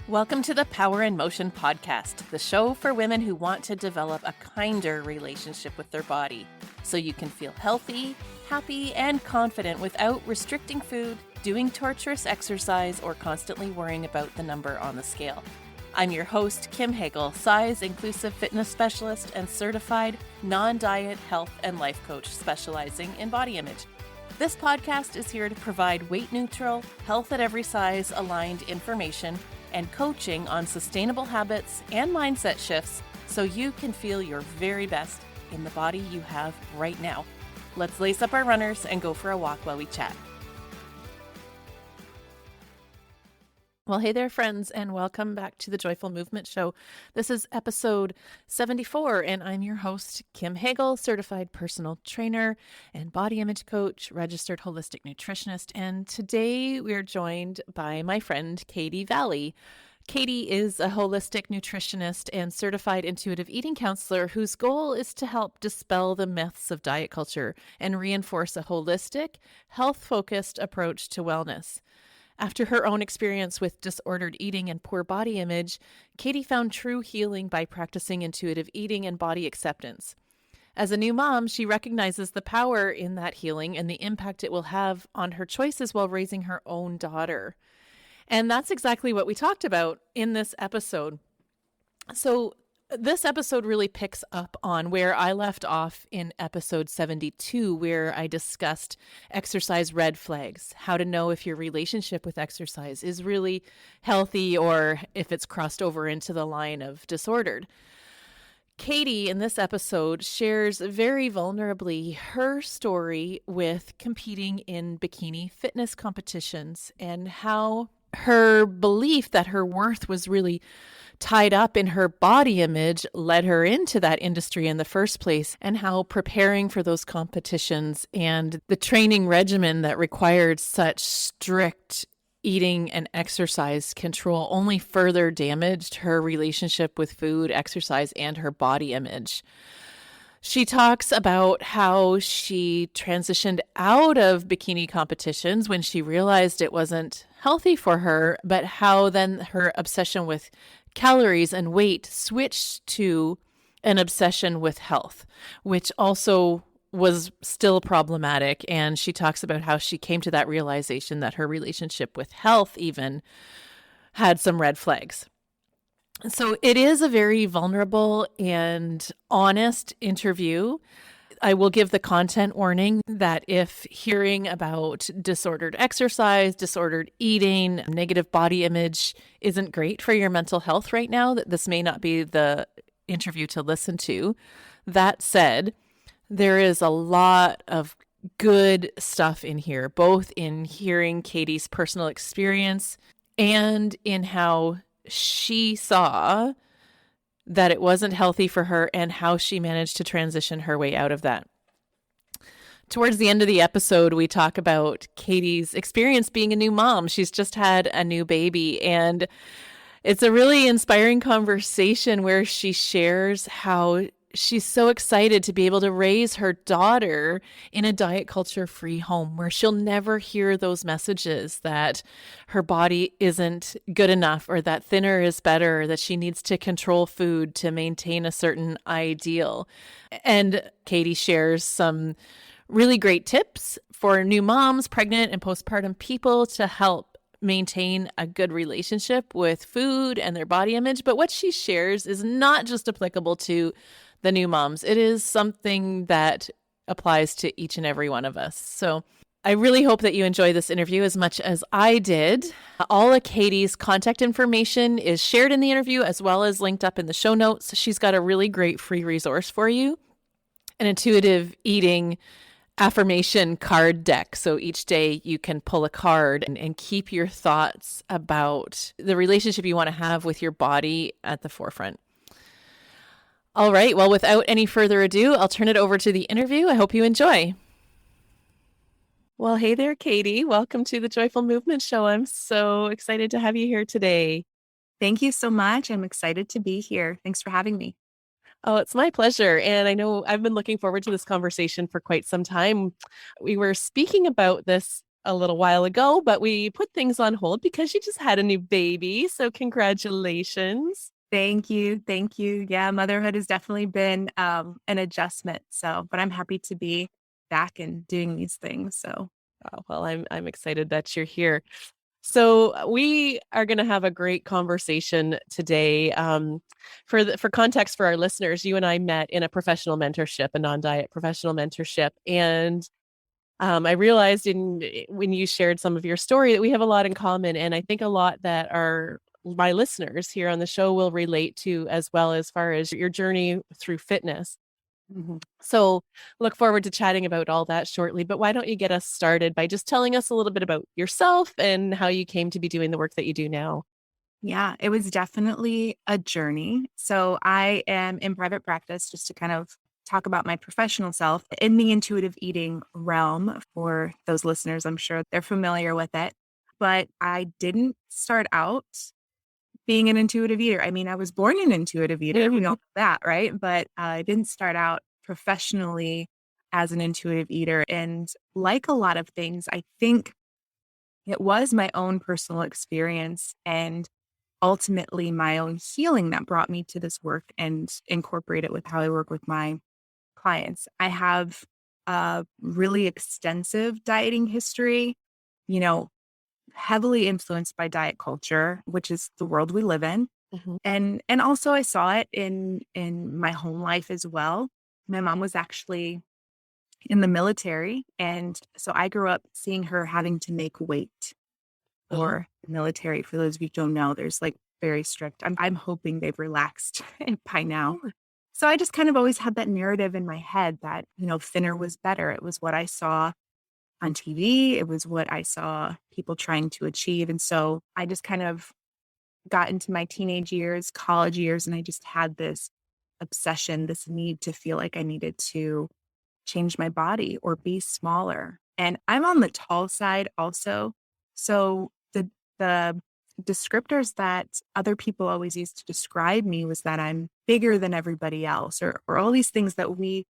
Welcome to the Power in Motion podcast, the show for women who want to develop a kinder relationship with their body so you can feel healthy, happy, and confident without restricting food, doing torturous exercise, or constantly worrying about the number on the scale. I'm your host, Kim Hagel, size-inclusive fitness specialist and certified non-diet health and life coach specializing in body image. This podcast is here to provide weight-neutral, health at every size aligned information and coaching on sustainable habits and mindset shifts so you can feel your very best in the body you have right now. Let's lace up our runners and go for a walk while we chat. Well, hey there, friends, and welcome back to the Joyful Movement Show. This is episode 74, and I'm your host, Kim Hagel, certified personal trainer and body image coach, registered holistic nutritionist. And today we are joined by my friend, Katie Valley. Katie is a holistic nutritionist and certified intuitive eating counselor whose goal is to help dispel the myths of diet culture and reinforce a holistic, health-focused approach to wellness. After her own experience with disordered eating and poor body image, Katie found true healing by practicing intuitive eating and body acceptance. As a new mom, she recognizes the power in that healing and the impact it will have on her choices while raising her own daughter. And that's exactly what we talked about in this episode. So this episode really picks up on where I left off in episode 72, where I discussed exercise red flags, how to know if your relationship with exercise is really healthy or if it's crossed over into the line of disordered. Katie, in this episode, shares very vulnerably her story with competing in bikini fitness competitions and how her belief that her worth was really tied up in her body image led her into that industry in the first place, and how preparing for those competitions and the training regimen that required such strict eating and exercise control only further damaged her relationship with food, exercise, and her body image. She talks about how she transitioned out of bikini competitions when she realized it wasn't healthy for her, but how then her obsession with calories and weight switched to an obsession with health, which also was still problematic. And she talks about how she came to that realization that her relationship with health even had some red flags. So it is a very vulnerable and honest interview. I will give the content warning that if hearing about disordered exercise, disordered eating, negative body image isn't great for your mental health right now, that this may not be the interview to listen to. That said, there is a lot of good stuff in here, both in hearing Katie's personal experience and in how she saw that it wasn't healthy for her and how she managed to transition her way out of that. Towards the end of the episode, we talk about Katie's experience being a new mom. She's just had a new baby, and it's a really inspiring conversation where she shares how she's so excited to be able to raise her daughter in a diet culture free home where she'll never hear those messages that her body isn't good enough or that thinner is better, or that she needs to control food to maintain a certain ideal. And Katie shares some really great tips for new moms, pregnant and postpartum people to help maintain a good relationship with food and their body image. But what she shares is not just applicable to the new moms. It is something that applies to each and every one of us. So I really hope that you enjoy this interview as much as I did. All of Katie's contact information is shared in the interview as well as linked up in the show notes. She's got a really great free resource for you, an intuitive eating affirmation card deck. So each day you can pull a card and keep your thoughts about the relationship you want to have with your body at the forefront. All right. Well, without any further ado, I'll turn it over to the interview. I hope you enjoy. Well, hey there, Katie. Welcome to the Joyful Movement Show. I'm so excited to have you here today. Thank you so much. I'm excited to be here. Thanks for having me. Oh, it's my pleasure. And I know I've been looking forward to this conversation for quite some time. We were speaking about this a little while ago, but we put things on hold because you just had a new baby. So congratulations. Thank you. Thank you. Yeah, motherhood has definitely been an adjustment. So, but I'm happy to be back and doing these things. So, Well, I'm excited that you're here. So we are going to have a great conversation today. For context for our listeners, you and I met in a professional mentorship, a non-diet professional mentorship, and I realized when you shared some of your story that we have a lot in common, and I think a lot that my listeners here on the show will relate to as well as far as your journey through fitness. mhm. So look forward to chatting about all that shortly. But why don't you get us started by just telling us a little bit about yourself and how you came to be doing the work that you do now? Yeah, it was definitely a journey. So, I am in private practice just to kind of talk about my professional self in the intuitive eating realm. For those listeners, I'm sure they're familiar with it. But I didn't start out being an intuitive eater. I mean, I was born an intuitive eater. We all know that, right? But I didn't start out professionally as an intuitive eater. And like a lot of things, I think it was my own personal experience and ultimately my own healing that brought me to this work and incorporate it with how I work with my clients. I have a really extensive dieting history, you know, heavily influenced by diet culture, which is the world we live in. Mhm. And also I saw it in my home life as well. My mom was actually in the military, and so I grew up seeing her having to make weight Uh-huh. for the military. For those of you who don't know, there's like very strict. I'm hoping they've relaxed by now. Yeah. So I just kind of always had that narrative in my head that, thinner was better. It was what I saw on TV. It was what I saw people trying to achieve. And so I just kind of got into my teenage years, college years, and I just had this obsession, this need to feel like I needed to change my body or be smaller. And I'm on the tall side also. So the descriptors that other people always used to describe me was that I'm bigger than everybody else, or all these things that we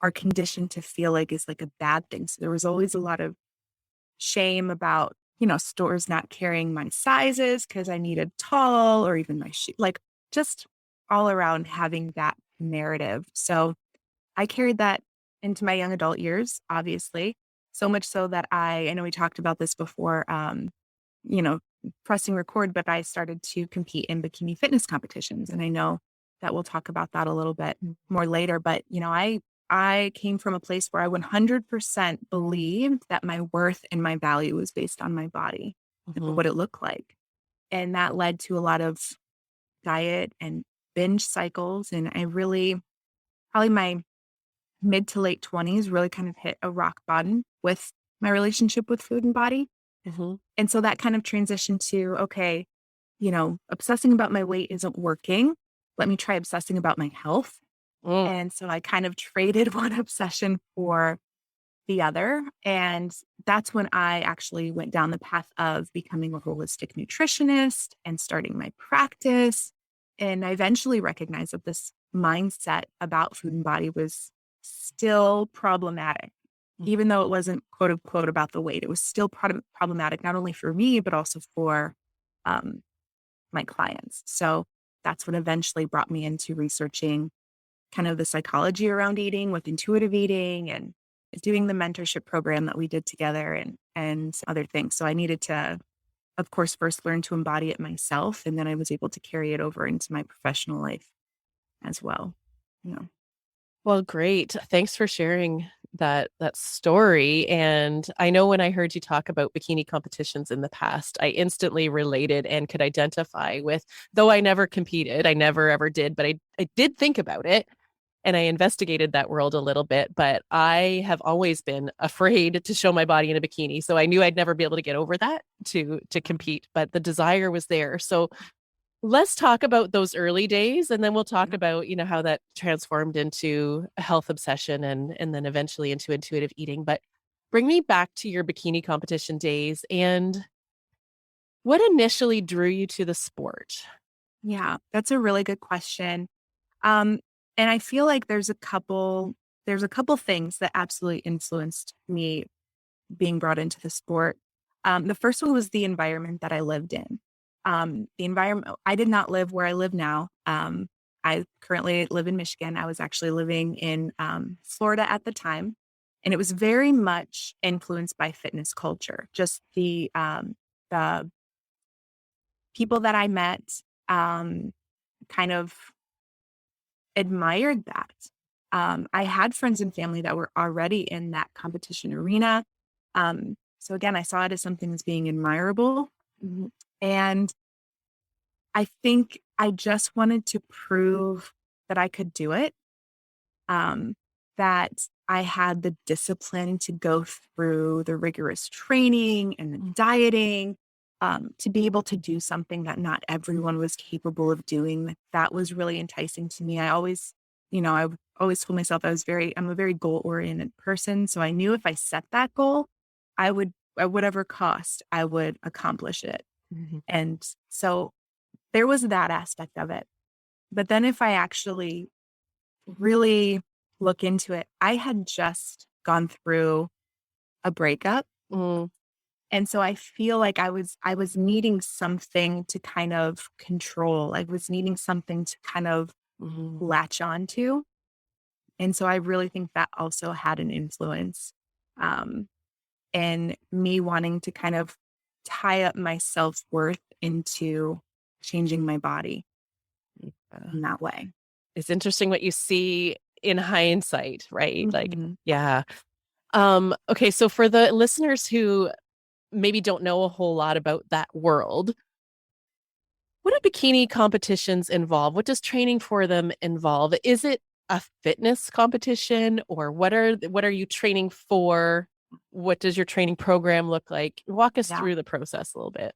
are conditioned to feel like is like a bad thing. So there was always a lot of shame about, stores not carrying my sizes because I needed tall, or even my shoe, like just all around having that narrative. So I carried that into my young adult years, obviously, so much so that I know we talked about this before, you know, pressing record, but I started to compete in bikini fitness competitions. And I know that we'll talk about that a little bit more later. But, I came from a place where I 100% believed that my worth and my value was based on my body and Mhm. what it looked like. And that led to a lot of diet and binge cycles. And I really, probably my mid to late 20s, really kind of hit a rock bottom with my relationship with food and body. Mhm. And so that kind of transitioned to, okay, obsessing about my weight isn't working. Let me try obsessing about my health. Mm. And so I kind of traded one obsession for the other. And that's when I actually went down the path of becoming a holistic nutritionist and starting my practice. And I eventually recognized that this mindset about food and body was still problematic, even though it wasn't quote unquote about the weight. It was still problematic, not only for me, but also for um, my clients. So that's what eventually brought me into researching kind of the psychology around eating with intuitive eating and doing the mentorship program that we did together and other things. So I needed to, of course, first learn to embody it myself. And then I was able to carry it over into my professional life as well. Yeah. Well, great. Thanks for sharing that story. And I know when I heard you talk about bikini competitions in the past, I instantly related and could identify with, though I never competed, I never ever did, but I did think about it and I investigated that world a little bit, but I have always been afraid to show my body in a bikini. So I knew I'd never be able to get over that to compete, but the desire was there. So let's talk about those early days and then we'll talk Yeah. about, how that transformed into a health obsession and then eventually into intuitive eating. But bring me back to your bikini competition days and what initially drew you to the sport? Yeah, that's a really good question. Um, and I feel like there's a couple things that absolutely influenced me being brought into the sport. The first one was the environment that I lived in. The environment, I did not live where I live now. I currently live in Michigan. I was actually living in Florida at the time. And it was very much influenced by fitness culture. Just the people that I met kind of admired that. I had friends and family that were already in that competition arena. So again, I saw it as something as being admirable. And I think I just wanted to prove that I could do it, that I had the discipline to go through the rigorous training and the dieting, to be able to do something that not everyone was capable of doing. That was really enticing to me. I've always told myself I'm a very goal-oriented person. So I knew if I set that goal, at whatever cost, I would accomplish it. And so there was that aspect of it. But then if I actually really look into it, I had just gone through a breakup. Mm. And so I feel like I was needing something to kind of control. I was needing something to kind of latch onto. And so I really think that also had an influence, in me wanting to kind of tie up my self-worth into changing my body in that way. It's interesting what you see in hindsight, right? Like, Mhm. yeah. Okay, so for the listeners who maybe don't know a whole lot about that world, what do bikini competitions involve? What does training for them involve? Is it a fitness competition, or what are you training for? What does your training program look like? Walk us Yeah. through the process a little bit.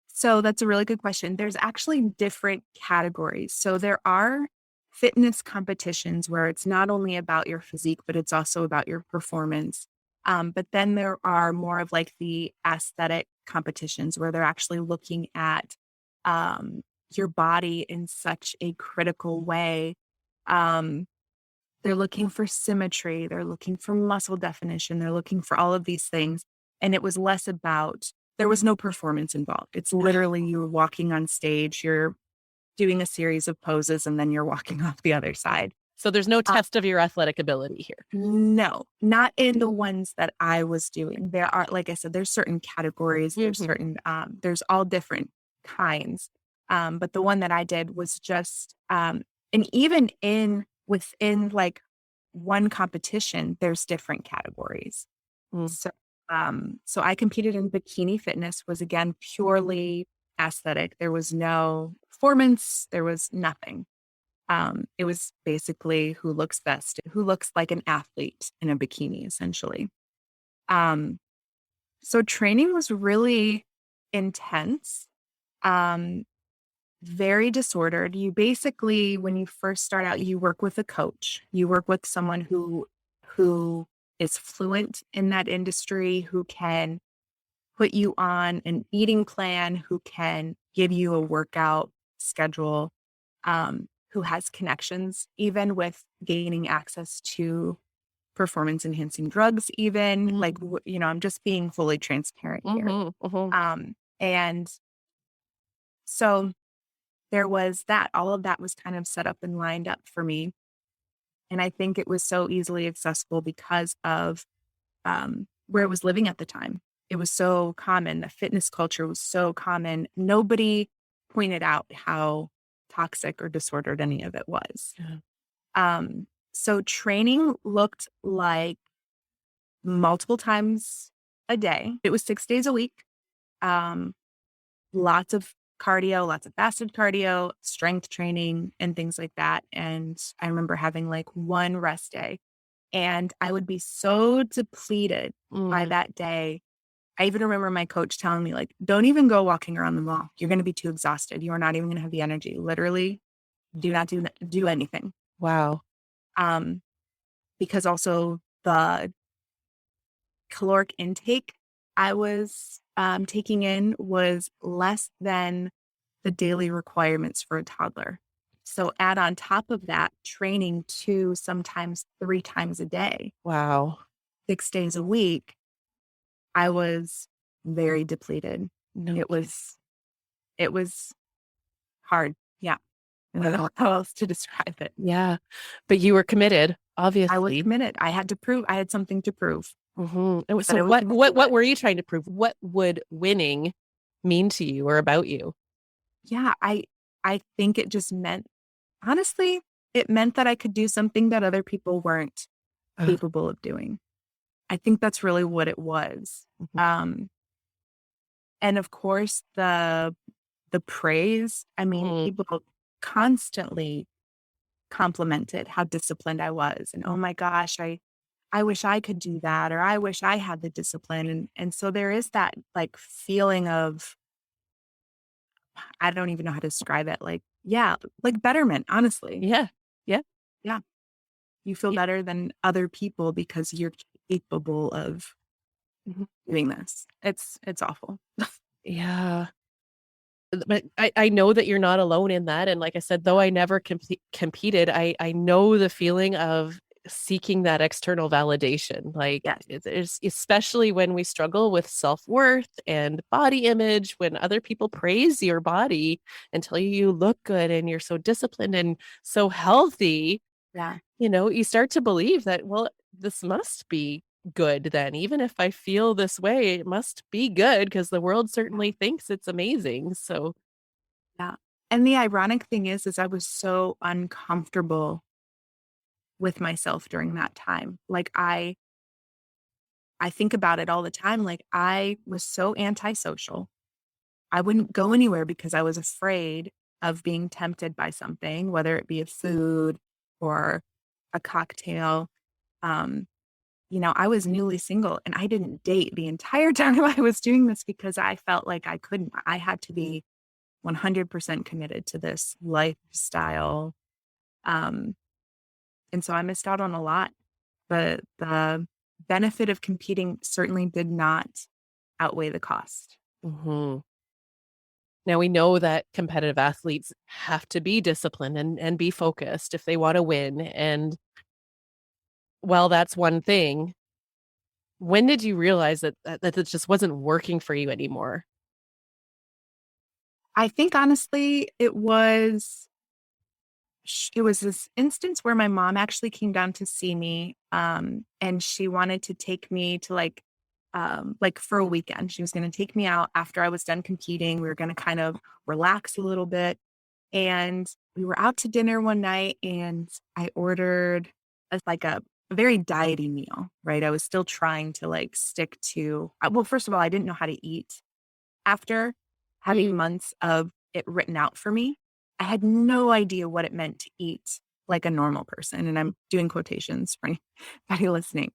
So that's a really good question. There's actually different categories. So there are fitness competitions where it's not only about your physique, but it's also about your performance. But then there are more of like the aesthetic competitions where they're actually looking at your body in such a critical way. Um, they're looking for symmetry, they're looking for muscle definition, they're looking for all of these things. And it was less about, there was no performance involved. It's literally you walking on stage, you're doing a series of poses, and then you're walking off the other side. So there's no test of your athletic ability here. No, not in the ones that I was doing. There are, like I said, there's certain categories, there's certain, there's all different kinds. But the one that I did was just, and even within like one competition, there's different categories. Mm. So I competed in bikini fitness, was again purely aesthetic. There was no performance, there was nothing. It was basically who looks best, who looks like an athlete in a bikini, essentially. Um, so training was really intense, um, very disordered. You basically, when you first start out, you work with a coach. You work with someone who is fluent in that industry, who can put you on an eating plan, who can give you a workout schedule, who has connections, even with gaining access to performance enhancing drugs, even like, I'm just being fully transparent here. And so there was that, all of that was kind of set up and lined up for me. And I think it was so easily accessible because of where I was living at the time. It was so common. The fitness culture was so common. Nobody pointed out how toxic or disordered any of it was. Yeah. So training looked like multiple times a day. It was 6 days a week. Lots of cardio, lots of fasted cardio, strength training, and things like that. And I remember having like one rest day, and I would be so depleted by that day. I even remember my coach telling me, like, don't even go walking around the mall. You're going to be too exhausted. You are not even going to have the energy. Literally, do not do anything. Wow. Um, because also the caloric intake I was taking in was less than the daily requirements for a toddler. So add on top of that training 2, sometimes 3 times a day, Wow. 6 days a week. I was very depleted. No It kidding. was hard. Yeah. I don't know how else to describe it. Yeah. But you were committed, I was obviously. committed. I had to prove I had something to prove. So That I was what gonna what do what it. were you trying to prove? What would winning mean to you or about you? Yeah, I think it just meant honestly, it meant that I could do something that other people weren't Ugh. capable of doing. I think that's really what it was. Mhm. Um, and of course the praise, I mean, Mm. people constantly complimented how disciplined I was and oh my gosh, I wish I could do that or I wish I had the discipline and so there is that like feeling of I don't even know how to describe it like yeah, like betterment, honestly. Yeah. Yeah. Yeah. You feel Y- better than other people because you're capable of mhm. doing this. It's awful. Yeah. But I know that you're not alone in that. And like I said, though I never competed, I know the feeling of seeking that external validation. Like Yes. it's especially when we struggle with self-worth and body image, when other people praise your body and tell you you look good and you're so disciplined and so healthy, Yeah. you start to believe that, well, this must be good then. Even if I feel this way, it must be good because the world certainly thinks it's amazing. So, Yeah. And the ironic thing is I was so uncomfortable with myself during that time. Like I think about it all the time. Like I was so antisocial. I wouldn't go anywhere because I was afraid of being tempted by something, whether it be a food or a cocktail. Um, I was newly single and I didn't date the entire time I was doing this because I felt like I couldn't. I had to be 100% committed to this lifestyle. Um, and so I missed out on a lot. But the benefit of competing certainly did not outweigh the cost. mhm. Now we know that competitive athletes have to be disciplined and be focused if they want to win. And while that's one thing, when did you realize that it just wasn't working for you anymore? I think honestly, it was this instance where my mom actually came down to see me, and she wanted to take me to like for a weekend. She was going to take me out after I was done competing. We were going to kind of relax a little bit, and we were out to dinner one night, and I ordered like a very diety meal. Right, I was still trying to like stick to. Well, first of all, I didn't know how to eat after having months of it written out for me. I had no idea what it meant to eat like a normal person, and I'm doing quotations for anybody listening.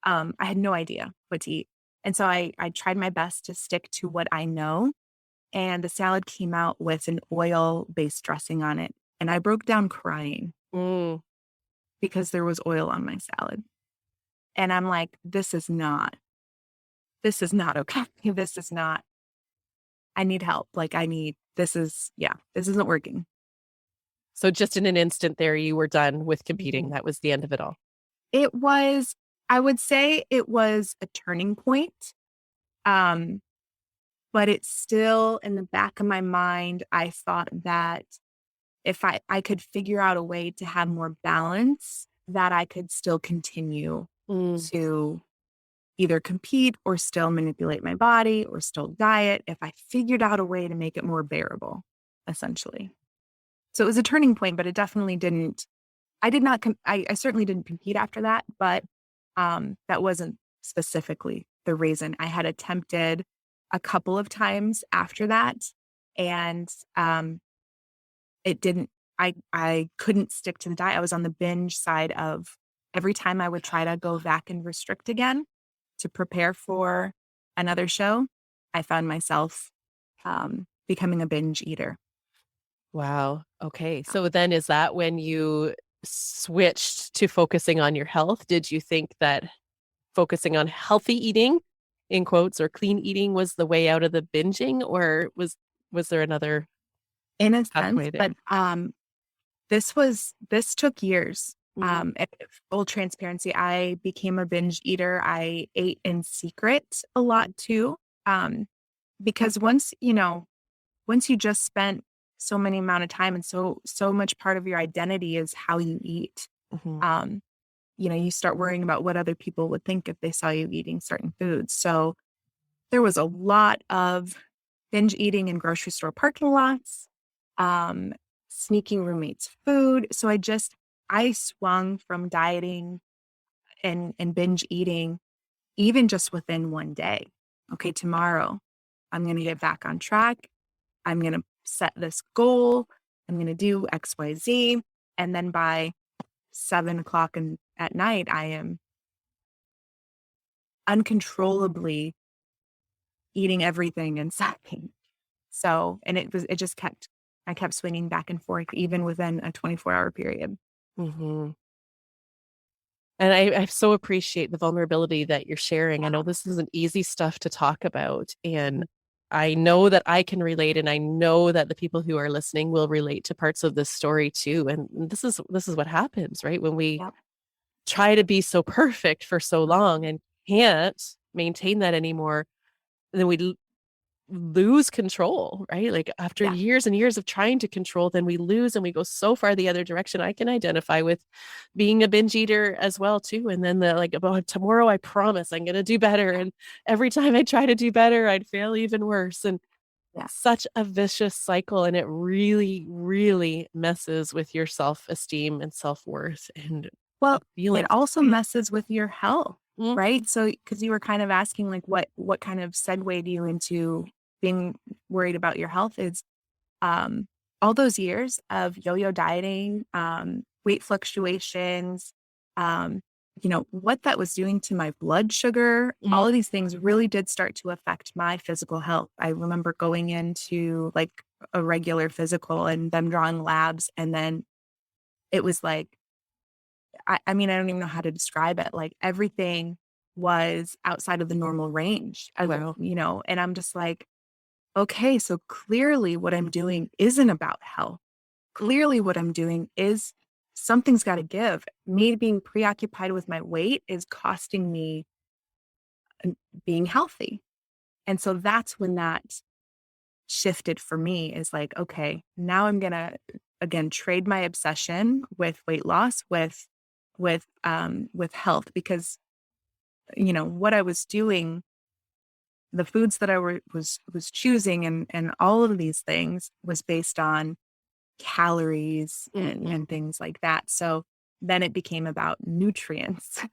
I had no idea what to eat, and so I tried my best to stick to what I know, and the salad came out with an oil-based dressing on it, and I broke down crying Mm. because there was oil on my salad, and I'm like, this is not okay. This is not I need help. Like, this isn't working. So just in an instant there, you were done with competing. Mhm. That was the end of it all. It was, I would say it was a turning point. Um, but it's still in the back of my mind. I thought that if I could figure out a way to have more balance, that I could still continue Mm. to either compete or still manipulate my body or still diet if I figured out a way to make it more bearable, essentially. So it was a turning point, but it definitely didn't I did not com I certainly didn't compete after that, but, that wasn't specifically the reason. I had attempted a couple of times after that, and, it didn't I couldn't stick to the diet. I was on the binge side of every time I would try to go back and restrict again to prepare for another show, I found myself, becoming a binge eater. Wow. Okay. So then is that when you switched to focusing on your health? Did you think that focusing on healthy eating, in quotes, or clean eating was the way out of the binging, or was there another In a sense, pathway but, there? this took years. Mhm. And full transparency, I became a binge eater. I ate in secret a lot too. Um, because once you just spent so many amount of time and so much part of your identity is how you eat. Mhm. Um, you start worrying about what other people would think if they saw you eating certain foods. So there was a lot of binge eating in grocery store parking lots, um, sneaking roommates' food. So I swung from dieting and binge eating even just within one day. Okay, tomorrow I'm going to get back on track. I'm going to set this goal. I'm going to do XYZ. And then by 7 o'clock at night, I am uncontrollably eating everything and sucking. So, and I kept swinging back and forth even within a 24-hour period. Mhm. And I so appreciate the vulnerability that you're sharing. I know this isn't easy stuff to talk about, and I know that I can relate, and I know that the people who are listening will relate to parts of this story too. And this is what happens, right? When we Yep. try to be so perfect for so long and can't maintain that anymore, then we lose control, right? Like after Yeah. years and years of trying to control, then we lose and we go so far the other direction. I can identify with being a binge eater as well too. And then the like, about tomorrow, I promise I'm going to do better. And every time I try to do better, I'd fail even worse. And Yeah. such a vicious cycle. And it really, really messes with your self-esteem and self-worth and Well, it feelings. also messes with your health, Mm, right? So, because you were kind of asking, like, what kind of segued you into being worried about your health is um, all those years of yo-yo dieting, weight fluctuations, um, what that was doing to my blood sugar, mm, all of these things really did start to affect my physical health. I remember going into like a regular physical and them drawing labs, and then it was like, I mean, I don't even know how to describe it. Like everything was outside of the normal range, wow. and I'm just like, okay, so clearly what I'm doing isn't about health. Clearly what I'm doing is something's got to give. Me being preoccupied with my weight is costing me being healthy. And so that's when that shifted for me is like, okay, now I'm going to again trade my obsession with weight loss with health because what I was doing, the foods that was choosing and all of these things was based on calories and Mhm. and things like that. So then it became about nutrients.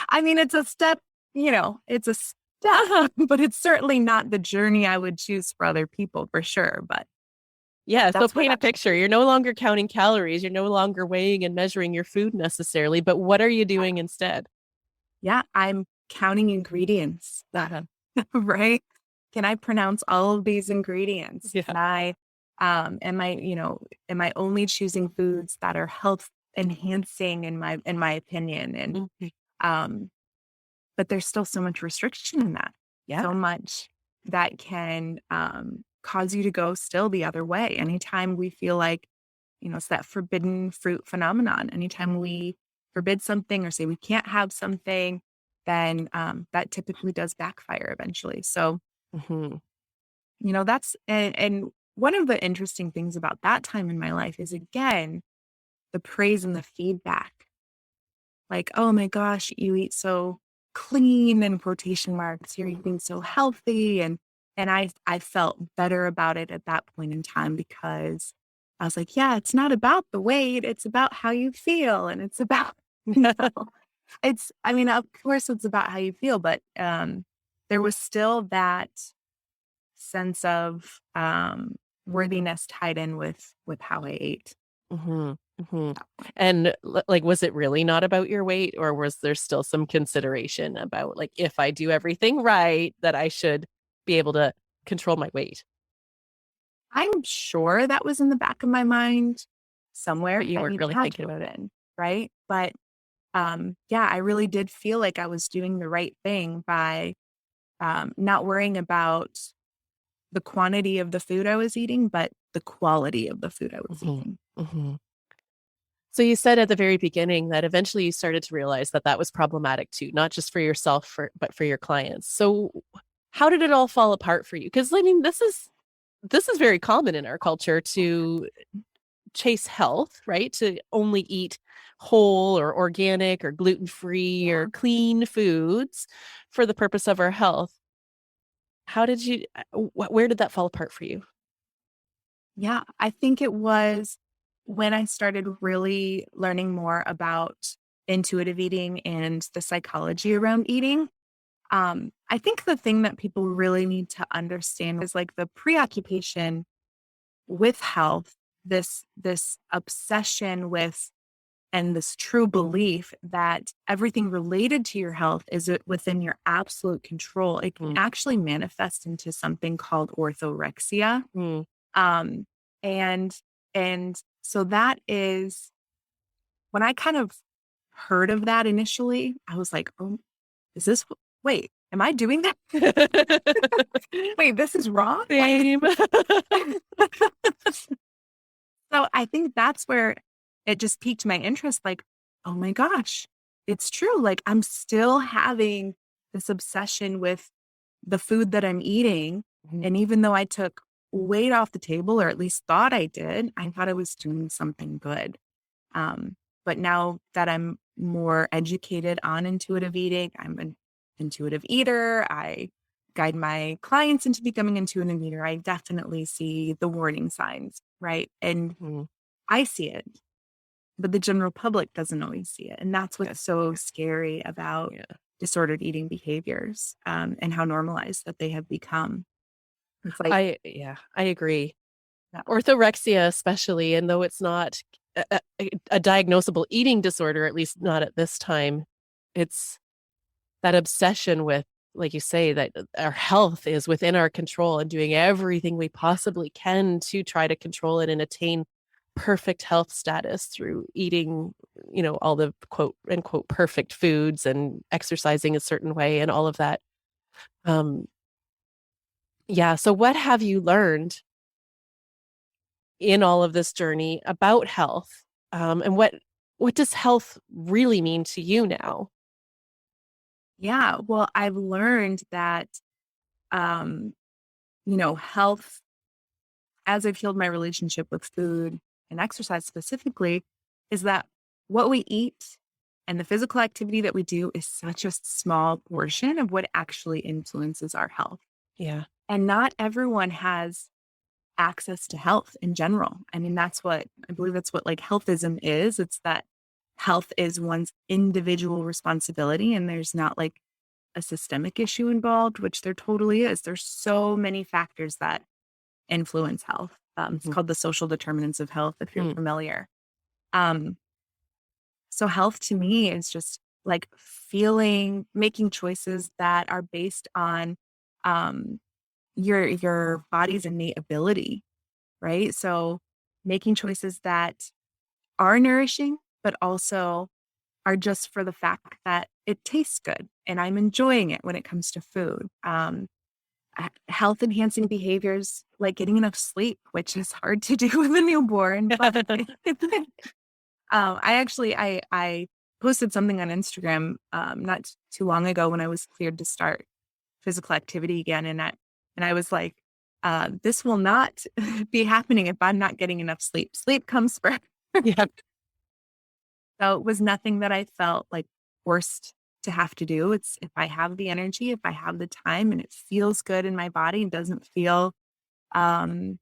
I mean, it's a step, it's a step, but it's certainly not the journey I would choose for other people for sure. But Yeah, so that's where paint a that picture. shifted. You're no longer counting calories, you're no longer weighing and measuring your food necessarily, but what are you doing instead? Yeah, I'm counting ingredients. Uh-huh. Right? Can I pronounce all of these ingredients? Yeah. Can I, am I only choosing foods that are health enhancing in my opinion? And, Mhm. um, but there's still so much restriction in that, Yeah. so much that can, cause you to go still the other way. Anytime we feel like, it's that forbidden fruit phenomenon. Anytime we forbid something or say we can't have something, then that typically does backfire eventually. So, Mhm. that's and one of the interesting things about that time in my life is again the praise and the feedback. Like, oh my gosh, you eat so clean in quotation marks. You're eating so healthy, and I felt better about it at that point in time because I was like, yeah, it's not about the weight, it's about how you feel, and it's about you know, it's. I mean, of course, it's about how you feel, but there was still that sense of worthiness tied in with how I ate. Mhm. Mhm. And like, was it really not about your weight, or was there still some consideration about like, if I do everything right, that I should be able to control my weight? I'm sure that was in the back of my mind somewhere. But you I weren't mean, it really had thinking to have about it. been, right? But yeah, I really did feel like I was doing the right thing by not worrying about the quantity of the food I was eating, but the quality of the food I was Mhm. eating. Mhm. So you said at the very beginning that eventually you started to realize that that was problematic too, not just for yourself, but for your clients. So how did it all fall apart for you? Because I mean, this is very common in our culture to chase health, right? To only eat whole or organic or gluten-free or Yeah. clean foods for the purpose of our health. How did you, where did that fall apart for you? Yeah, I think it was when I started really learning more about intuitive eating and the psychology around eating. I think the thing that people really need to understand is like the preoccupation with health, this obsession with and this true belief that everything related to your health is within your absolute control. It can Mm, actually manifest into something called orthorexia. mm. Um, and and so that is when I kind of heard of that initially, I was like, "Oh, is this wait, am I doing that? Wait, this is wrong?" Same. So I think that's where it just piqued my interest like, "Oh my gosh, it's true." Like I'm still having this obsession with the food that I'm eating, Mhm, and even though I took weight off the table or at least thought I did, I thought I was doing something good. Um, but now that I'm more educated on intuitive eating, I'm an intuitive eater. I guide my clients into becoming intuitive eater. I definitely see the warning signs, right? And mhm. I see it, but the general public doesn't always see it. And that's Yeah, what's so scary about yeah. disordered eating behaviors and how normalized that they have become. It's like, I agree. yeah, Orthorexia, especially, and though it's not a diagnosable eating disorder, at least not at this time, it's that obsession with, like you say, that our health is within our control and doing everything we possibly can to try to control it and attain perfect health status through eating, all the quote unquote perfect foods and exercising a certain way and all of that. Um, yeah. So what have you learned in all of this journey about health? And what does health really mean to you now? yeah. Well, I've learned that, um, health as I've healed my relationship with food and exercise specifically, is that what we eat and the physical activity that we do is such a small portion of what actually influences our health. Yeah. And not everyone has access to health in general. I mean, that's what I believe that's what like healthism is. It's that health is one's individual responsibility and there's not like a systemic issue involved, which there totally is. There's so many factors that influence health. It's Mhm. called the social determinants of health, if you're familiar. Um, so health to me is just like making choices that are based on um, your body's innate ability, right? So making choices that are nourishing, but also are just for the fact that it tastes good and I'm enjoying it when it comes to food. Health enhancing behaviors like getting enough sleep, which is hard to do with a newborn. But I posted something on Instagram not too long ago when I was cleared to start physical activity again, and I was like, this will not be happening if I'm not getting enough sleep. Sleep comes first. Yeah. So it was nothing that I felt like forced to have to do. It's if I have the energy, if I have the time and it feels good in my body and doesn't feel um,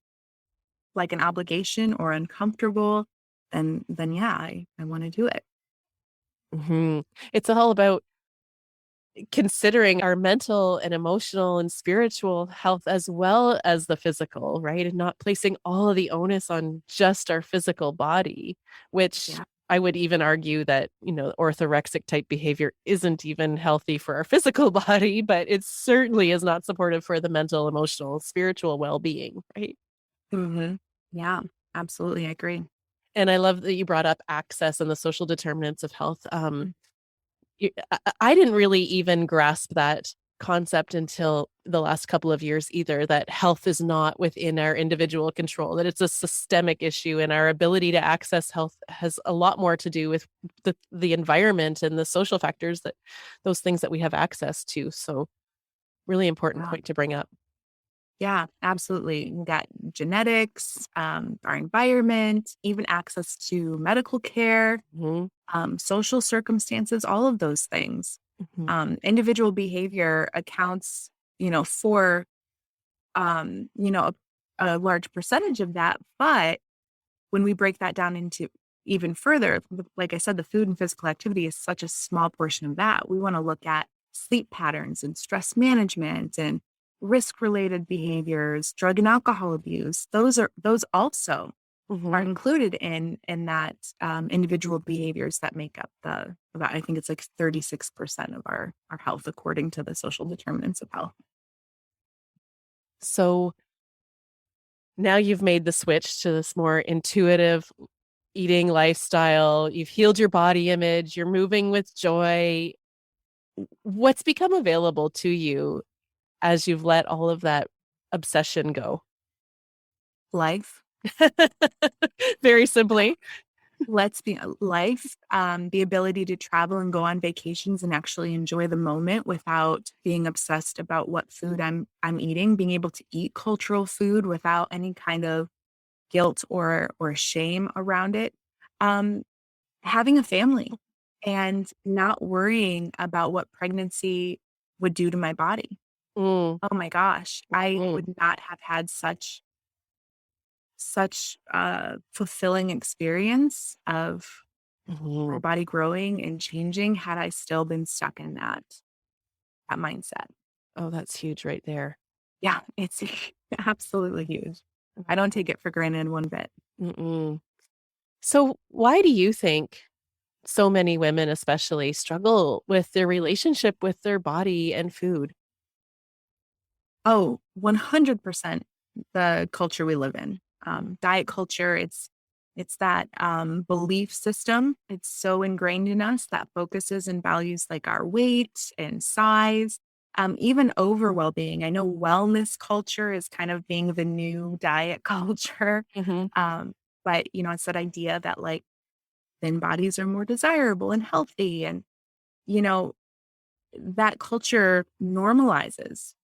like an obligation or uncomfortable, then yeah, I want to do it. Mhm. It's all about considering our mental and emotional and spiritual health as well as the physical, right? And not placing all of the onus on just our physical body, which Yeah. I would even argue that, orthorexic type behavior isn't even healthy for our physical body, but it certainly is not supportive for the mental, emotional, spiritual well being, right? Hmm. Yeah, absolutely. I agree. And I love that you brought up access and the social determinants of health. Mm. I didn't really even grasp that concept until the last couple of years either, that health is not within our individual control, that it's a systemic issue, and our ability to access health has a lot more to do with the environment and the social factors, that those things that we have access to. So really important Yeah. point to bring up. Yeah, absolutely. You got genetics, our environment, even access to medical care, Mhm, social circumstances, all of those things. mhm, Individual behavior accounts, for, a large percentage of that. But when we break that down into even further, like I said, the food and physical activity is such a small portion of that. We want to look at sleep patterns and stress management and risk related behaviors, drug and alcohol abuse. Those also are mhm. included in that individual behaviors that make up the about I think it's like 36% of our health according to the social determinants of health. So now you've made the switch to this more intuitive eating lifestyle. You've healed your body image. You're moving with joy. What's become available to you as you've let all of that obsession go? Life. Very simply. Let's be life, the ability to travel and go on vacations and actually enjoy the moment without being obsessed about what food I'm eating, being able to eat cultural food without any kind of guilt or shame around it. Um, Having a family and not worrying about what pregnancy would do to my body. Mm, Oh my gosh, I mm, would not have had such a fulfilling experience of my mhm. body growing and changing had I still been stuck in that mindset. Oh, that's huge right there. Yeah, it's absolutely huge. I don't take it for granted one bit. Mm-mm. So, why do you think so many women, especially, struggle with their relationship with their body and food? Oh, 100% the culture we live in. Diet culture, it's that belief system. It's so ingrained in us that focuses and values like our weight and size, even over well-being. I know wellness culture is kind of being the new diet culture. Mhm. Um, but it's that idea that like thin bodies are more desirable and healthy. And, you know, that culture normalizes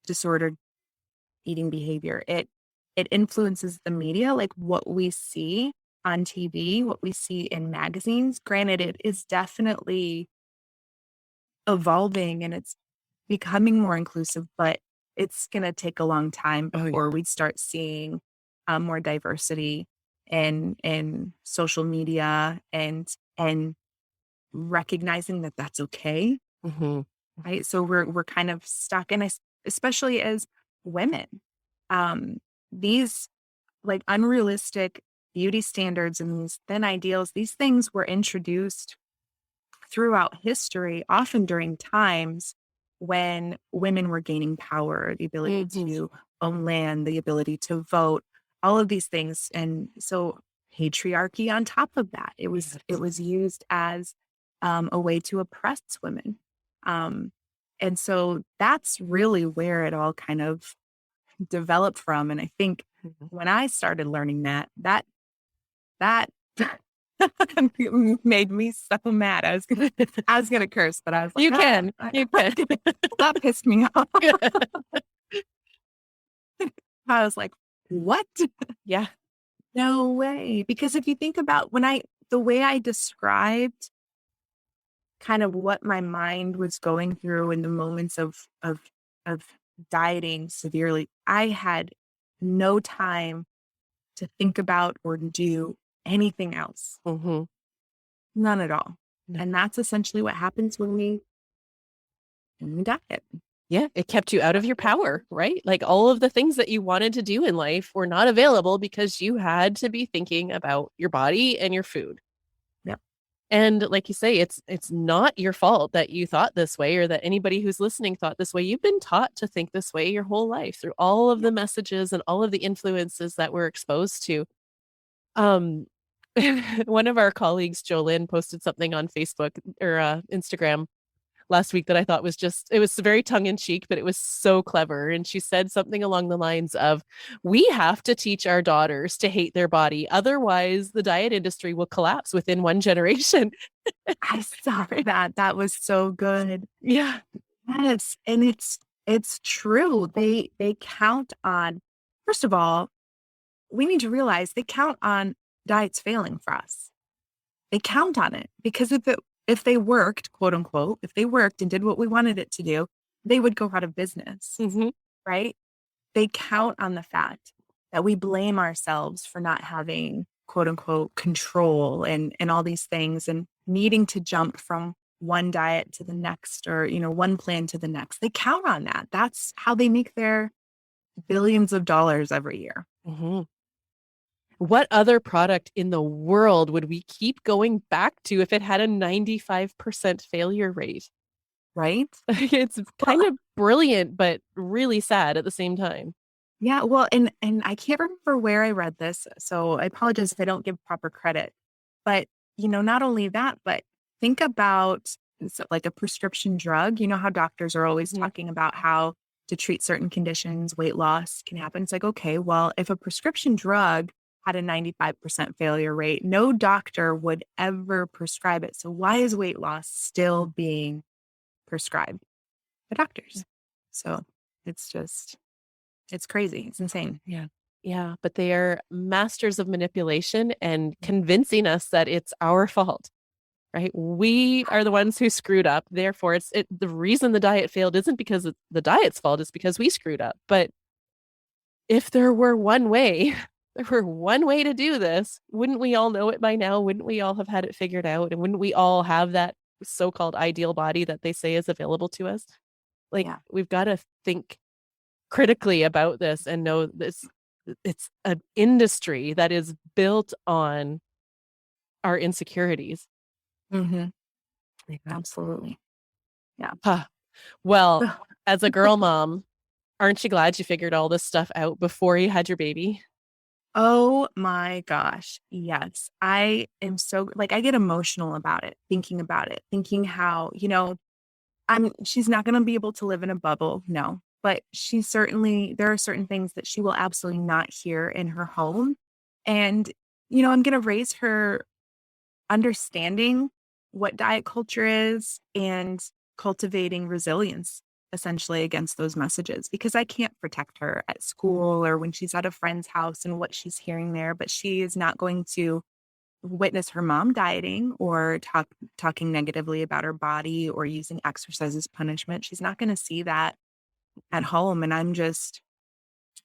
disordered eating behavior. It influences the media, like what we see on TV, what we see in magazines. Granted, it is definitely evolving and it's becoming more inclusive, but it's going to take a long time Oh, before we start seeing more diversity in social media and recognizing that that's okay, mhm. right? So we're kind of stuck, and especially as women, um, these like unrealistic beauty standards and these thin ideals, these things were introduced throughout history, often during times when women were gaining power, the ability Mhm. to own land, the ability to vote, all of these things. And so patriarchy on top of that, it Yes. was used as a way to oppress women. Um, and so that's really where it all kind of developed from. And I think Mhm. when I started learning that made me so mad. I was gonna curse, but I was like, You can. You can. that pissed me off. Good. I was like, what? Yeah. No way. Because if you think about the way I described kind of what my mind was going through in the moments of dieting severely, I had no time to think about or do anything else. Mhm. None at all. No. And that's essentially what happens when we diet. Yeah, it kept you out of your power, right? Like all of the things that you wanted to do in life were not available because you had to be thinking about your body and your food. Yep. And like you say, it's not your fault that you thought this way or that anybody who's listening thought this way. You've been taught to think this way your whole life through all of Yeah. the messages and all of the influences that we're exposed to. Um one of our colleagues, Jolynn, posted something on Facebook or Instagram last week that I thought was just, it was very tongue in cheek, but it was so clever. And she said something along the lines of, we have to teach our daughters to hate their body. Otherwise, the diet industry will collapse within one generation. I saw that. That was so good. Yeah. Yes, and it's true. They count on, first of all, we need to realize they count on diets failing for us. They count on it because if they worked, quote unquote, if they worked and did what we wanted it to do, they would go out of business, Mm-hmm. right? They count on the fact that we blame ourselves for not having, quote unquote, control and all these things and needing to jump from one diet to the next or, one plan to the next. They count on that. That's how they make their billions of dollars every year. Mm-hmm. What other product in the world would we keep going back to if it had a 95% failure rate? Right? It's kind of brilliant, but really sad at the same time. Yeah, well, and I can't remember where I read this, so I apologize if I don't give proper credit. But, not only that, but think about like a prescription drug. You know how doctors are always Mhm. talking about how to treat certain conditions, weight loss can happen. It's like, okay, well, if a prescription drug had a 95% failure rate, no doctor would ever prescribe it. So why is weight loss still being prescribed by doctors? So it's just it's crazy. It's insane. Yeah. Yeah. But they are masters of manipulation and convincing us that it's our fault, right? We are the ones who screwed up. Therefore, the reason the diet failed isn't because it's the diet's fault, it's because we screwed up. But if there were one way, there were one way to do this, wouldn't we all know it by now? Wouldn't we all have had it figured out? And wouldn't we all have that so-called ideal body that they say is available to us? Like, Yeah. we've got to think critically about this and know this, it's an industry that is built on our insecurities. Mm-hmm. Absolutely. Yeah. Huh. Well, as a girl mom, aren't you glad you figured all this stuff out before you had your baby? Oh my gosh. Yes. I am so like I get emotional about it, thinking how, she's not going to be able to live in a bubble. No, but there are certain things that she will absolutely not hear in her home. And, I'm going to raise her understanding what diet culture is and cultivating resilience essentially against those messages because I can't protect her at school or when she's at a friend's house and what she's hearing there, but she is not going to witness her mom dieting or talking negatively about her body or using exercise as punishment. She's not going to see that at home. And I'm just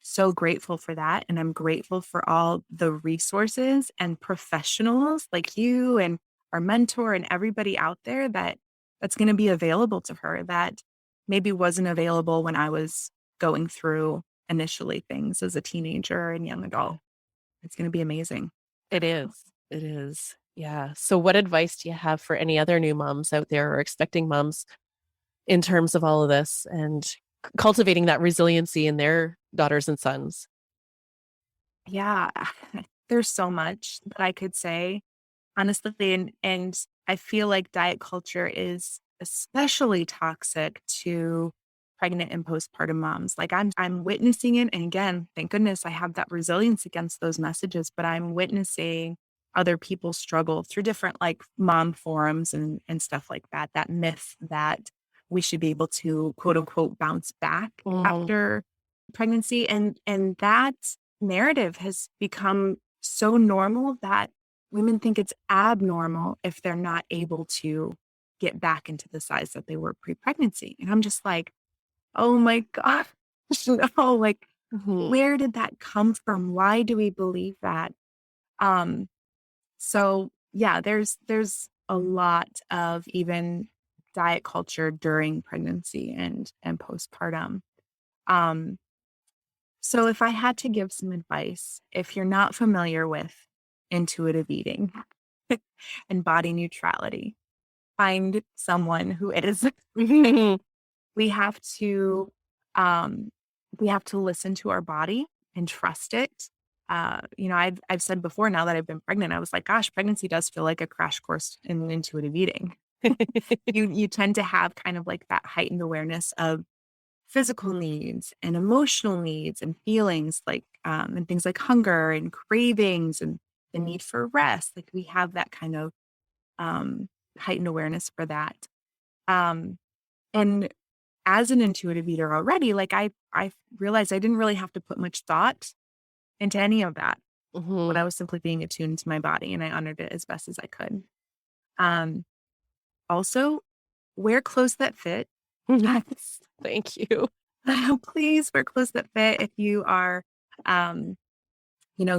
so grateful for that. And I'm grateful for all the resources and professionals like you and our mentor and everybody out there that's going to be available to her that maybe wasn't available when I was going through initially things as a teenager and young adult. It's going to be amazing. It is. It is. Yeah. So, what advice do you have for any other new moms out there or expecting moms in terms of all of this and cultivating that resiliency in their daughters and sons? Yeah, there's so much that I could say, honestly, and I feel like diet culture is especially toxic to pregnant and postpartum moms. Like I'm witnessing it, and again, thank goodness I have that resilience against those messages, but I'm witnessing other people struggle through different like mom forums and stuff like that. That myth that we should be able to quote unquote bounce back Mhm. after pregnancy and that narrative has become so normal that women think it's abnormal if they're not able to get back into the size that they were pre-pregnancy. And I'm just like, oh my God, no, like, Mhm. where did that come from? Why do we believe that? Um, so yeah, there's a lot of even diet culture during pregnancy and postpartum. Um, so if I had to give some advice, if you're not familiar with intuitive eating and body neutrality, find someone who is. We have to um we have to listen to our body and trust it. I've said before now that I've been pregnant, I was like, gosh, pregnancy does feel like a crash course in intuitive eating. You tend to have kind of like that heightened awareness of physical needs and emotional needs and feelings like and things like hunger and cravings and the need for rest. Like we have that kind of um heightened awareness for that. Um and as an intuitive eater already, like I realized I didn't really have to put much thought into any of that. But Mhm. I was simply being attuned to my body and I honored it as best as I could. Um Also, wear clothes that fit. Yes. Thank you. Please wear clothes that fit if you are, um,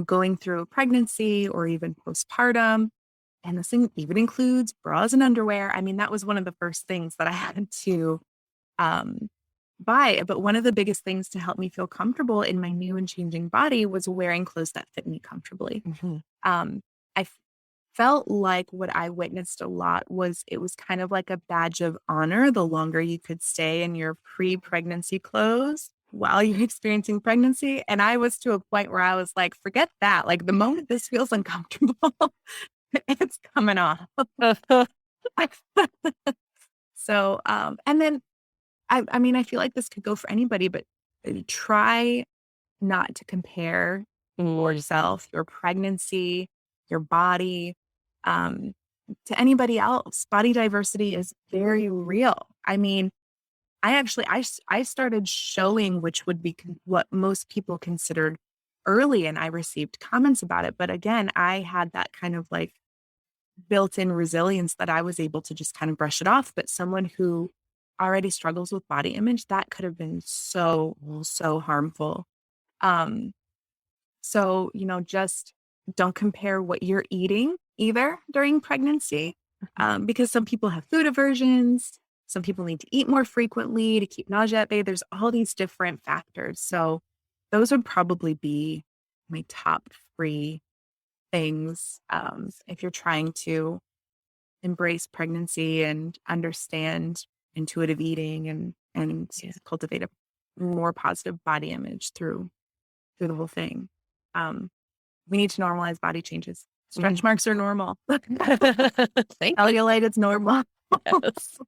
going through a pregnancy or even postpartum. And this thing even includes bras and underwear. I mean, that was one of the first things that I had to um, buy. But one of the biggest things to help me feel comfortable in my new and changing body was wearing clothes that fit me comfortably. Mhm. Um, I felt like what I witnessed a lot was it was kind of like a badge of honor the longer you could stay in your pre-pregnancy clothes while you're experiencing pregnancy. And I was to a point where I was like, forget that. Like the moment this feels uncomfortable, it's coming off. So, and then I mean, I feel like this could go for anybody, but try not to compare Mm. yourself, your pregnancy, your body, um, to anybody else. Body diversity is very real. I mean, I started showing, which would be what most people considered early, and I received comments about it. But again, I had that kind of like built-in resilience that I was able to just kind of brush it off. But someone who already struggles with body image, that could have been so harmful. Um, so, just don't compare what you're eating either during pregnancy, because some people have food aversions. Some people need to eat more frequently to keep nausea at bay. There's all these different factors. So, those would probably be my top three things if you're trying to embrace pregnancy and understand intuitive eating and Yeah. cultivate a more positive body image through the whole thing. Um, we need to normalize body changes. Stretch Mhm. marks are normal. Thank you. Cellulite is normal. Yes.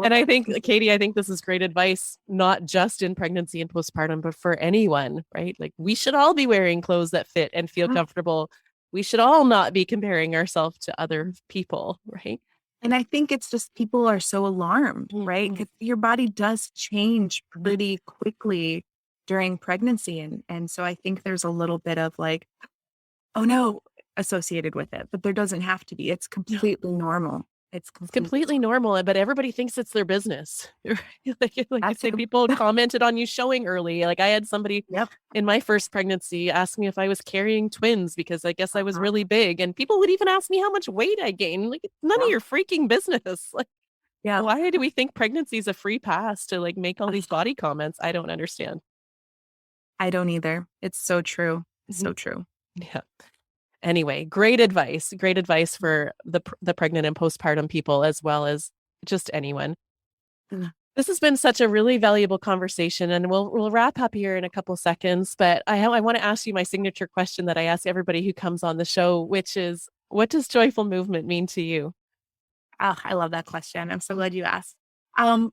And I think, Katie, I think this is great advice, not just in pregnancy and postpartum, but for anyone, right? Like we should all be wearing clothes that fit and feel comfortable. We should all not be comparing ourselves to other people, right? And I think it's just people are so alarmed, right? Mhm. Because your body does change pretty quickly during pregnancy. And so I think there's a little bit of like, oh no, associated with it, but there doesn't have to be. It's No, completely normal. It's it's completely completely normal, but everybody thinks it's their business. Right? Like you that's say, people commented on you showing early. Like I had somebody yep. in my first pregnancy ask me if I was carrying twins because I guess I was Uh-huh. really big, and people would even ask me how much weight I gained. Like it's none of Yeah. your freaking business. Like Yeah. why do we think pregnancy is a free pass to like make all these body comments? I don't understand. I don't either. It's so true. Mhm. So true. Yeah. Anyway, great advice. Great advice for the pregnant and postpartum people as well as just anyone. Mm. This has been such a really valuable conversation, and we'll wrap up here in a couple seconds. But I want to ask you my signature question that I ask everybody who comes on the show, which is, what does joyful movement mean to you? Oh, I love that question. I'm so glad you asked. And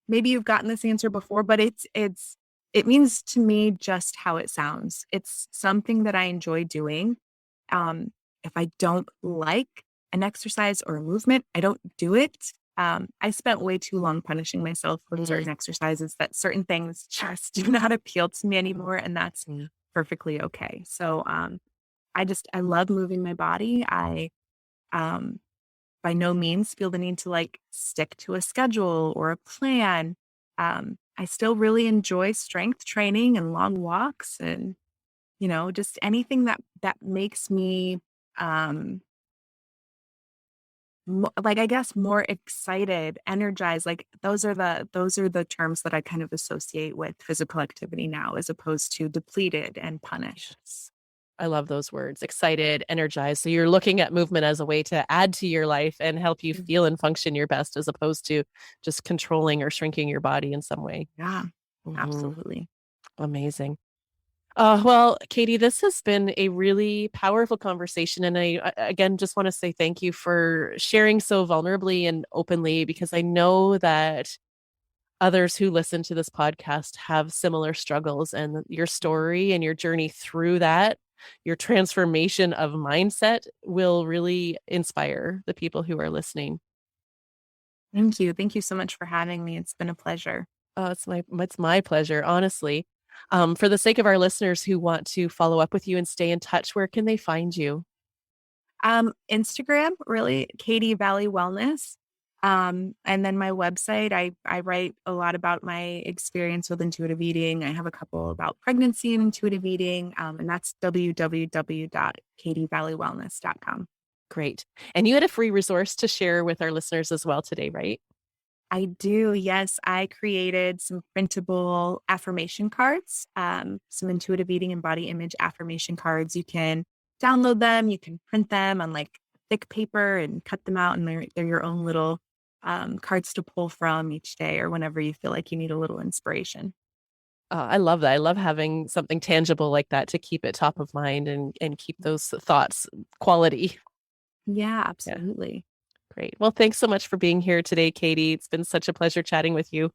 maybe you've gotten this answer before, but it means to me just how it sounds. It's something that I enjoy doing. Um, if I don't like an exercise or a movement, I don't do it. I spent way too long punishing myself with Mm, certain exercises that certain things just do not appeal to me anymore, and that's mm, perfectly okay. So I love moving my body. I um by no means feel the need to like stick to a schedule or a plan. I still really enjoy strength training and long walks and, just anything that makes me um like I guess more excited, energized. Like those are the terms that I kind of associate with physical activity now as opposed to depleted and punished. yes. I love those words. Excited, energized. So you're looking at movement as a way to add to your life and help you Mm. feel and function your best as opposed to just controlling or shrinking your body in some way. Yeah, Mhm. absolutely. Amazing. Well, Katie, this has been a really powerful conversation. And again, just want to say thank you for sharing so vulnerably and openly, because I know that others who listen to this podcast have similar struggles, and your story and your journey through that, your transformation of mindset will really inspire the people who are listening. Thank you. Thank you so much for having me. It's been a pleasure. It's my pleasure, honestly. For the sake of our listeners who want to follow up with you and stay in touch, where can they find you? Instagram, really, Katie Valley Wellness. And then my website, I write a lot about my experience with intuitive eating. I have a couple about pregnancy and intuitive eating, and that's www.katievalley.wellness.com. Great. And you had a free resource to share with our listeners as well today, right? I do. Yes, I created some printable affirmation cards, some intuitive eating and body image affirmation cards. You can download them, you can print them on like thick paper and cut them out, and they're your own little cards to pull from each day or whenever you feel like you need a little inspiration. I love that. I love having something tangible like that to keep it top of mind and keep those thoughts quality. Yeah, Yeah, absolutely. great. Well, thanks so much for being here today, Katie. It's been such a pleasure chatting with you.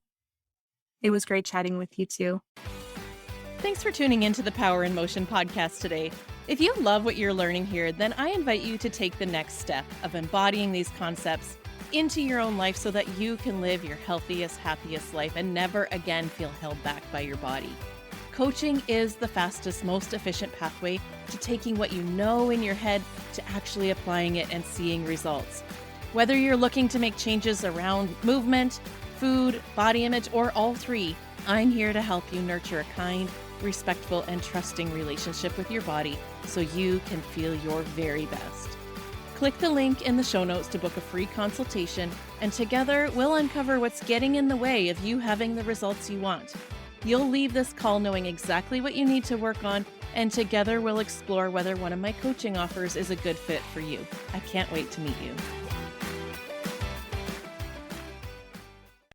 It was great chatting with you too. Thanks for tuning into the Power in Motion podcast today. If you love what you're learning here, then I invite you to take the next step of embodying these concepts into your own life so that you can live your healthiest, happiest life and never again feel held back by your body. Coaching is the fastest, most efficient pathway to taking what you know in your head to actually applying it and seeing results. Whether you're looking to make changes around movement, food, body image, or all three, I'm here to help you nurture a kind, respectful, and trusting relationship with your body so you can feel your very best. Click the link in the show notes to book a free consultation, and together we'll uncover what's getting in the way of you having the results you want. You'll leave this call knowing exactly what you need to work on, and together we'll explore whether one of my coaching offers is a good fit for you. I can't wait to meet you.